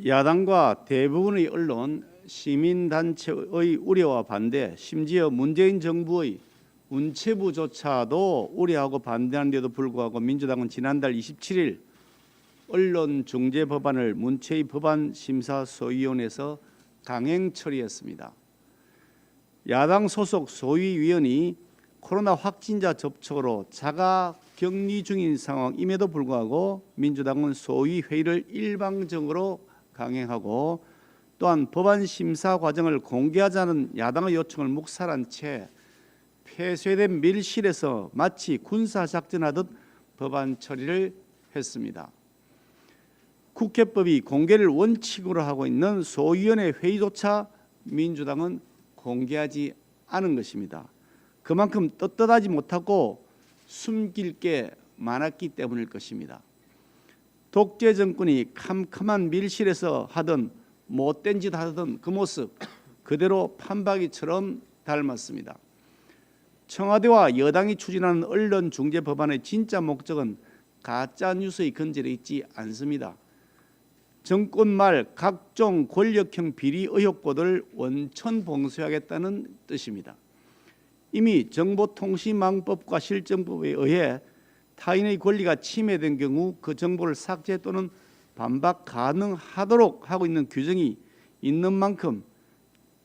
야당과 대부분의 언론, 시민단체의 우려와 반대, 심지어 문재인 정부의 문체부조차도 우려하고 반대하는데도 불구하고 민주당은 지난달 27일 언론중재법안을 문체위 법안심사소위원회에서 강행 처리했습니다. 야당 소속 소위위원이 코로나 확진자 접촉으로 자가격리 중인 상황임에도 불구하고 민주당은 소위 회의를 일방적으로 강행하고 또한 법안 심사 과정을 공개하자는 야당의 요청을 묵살한 채 폐쇄된 밀실에서 마치 군사작전하듯 법안 처리를 했습니다. 국회법이 공개를 원칙으로 하고 있는 소위원회 회의조차 민주당은 공개하지 않은 것입니다. 그만큼 떳떳하지 못하고 숨길 게 많았기 때문일 것입니다. 독재 정권이 캄캄한 밀실에서 하던 못된 짓 하던 그 모습 그대로 판박이처럼 닮았습니다. 청와대와 여당이 추진하는 언론중재 법안의 진짜 목적은 가짜 뉴스의 근절에 있지 않습니다. 정권 말 각종 권력형 비리 의혹 보도를 원천 봉쇄하겠다는 뜻입니다. 이미 정보통신망법과 실정법에 의해 타인의 권리가 침해된 경우 그 정보를 삭제 또는 반박 가능하도록 하고 있는 규정이 있는 만큼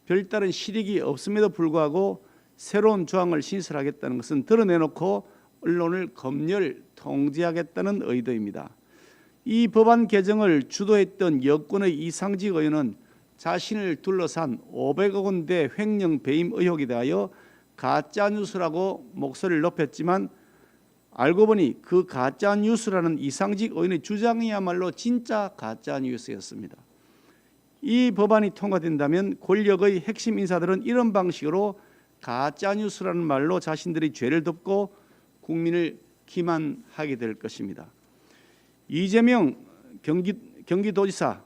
별다른 실익이 없음에도 불구하고 새로운 조항을 신설하겠다는 것은 드러내놓고 언론을 검열 통제하겠다는 의도입니다. 이 법안 개정을 주도했던 여권의 이상직 의원은 자신을 둘러싼 500억 원대 횡령 배임 의혹에 대하여 가짜뉴스라고 목소리를 높였지만 알고 보니 그 가짜뉴스라는 이상직 의원의 주장이야말로 진짜 가짜뉴스였습니다. 이 법안이 통과된다면 권력의 핵심 인사들은 이런 방식으로 가짜뉴스라는 말로 자신들의 죄를 덮고 국민을 기만하게 될 것입니다. 이재명 경기도지사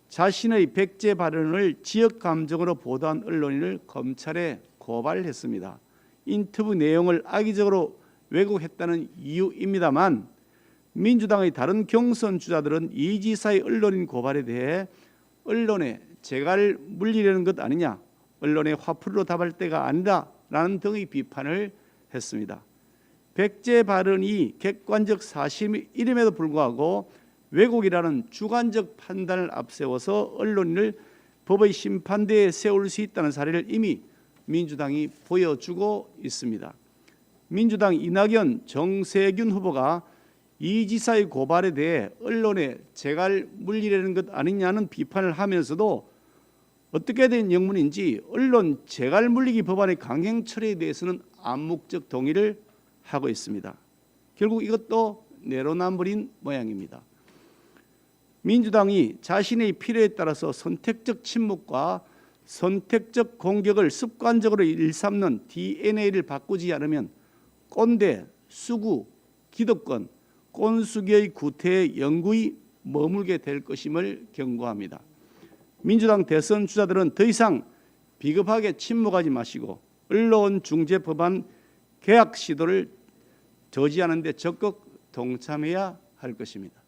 자신의 백제 발언을 지역 감정으로 보도한 언론인을 검찰에 고발했습니다. 인터뷰 내용을 악의적으로 왜곡했다는 이유입니다만 민주당의 다른 경선 주자들은 이 지사의 언론인 고발에 대해 언론에 재갈 물리려는 것 아니냐, 언론의 화풀이로 답할 때가 아니다라는 등의 비판을 했습니다. 백제 발언이 객관적 사실임에도 불구하고 왜곡이라는 주관적 판단을 앞세워서 언론인을 법의 심판대에 세울 수 있다는 사례를 이미 민주당이 보여주고 있습니다. 민주당 이낙연, 정세균 후보가 이 지사의 고발에 대해 언론에 재갈 물리려는 것 아니냐는 비판을 하면서도 어떻게 된 영문인지 언론 재갈 물리기 법안의 강행 처리에 대해서는 암묵적 동의를 하고 있습니다. 결국 이것도 내로남불인 모양입니다. 민주당이 자신의 필요에 따라서 선택적 침묵과 선택적 공격을 습관적으로 일삼는 DNA를 바꾸지 않으면 꼰대, 수구, 기득권, 꼰수기의 구태에 영구히 머물게 될 것임을 경고합니다. 민주당 대선 주자들은 더 이상 비겁하게 침묵하지 마시고 언론중재법안 개혁 시도를 저지하는 데 적극 동참해야 할 것입니다.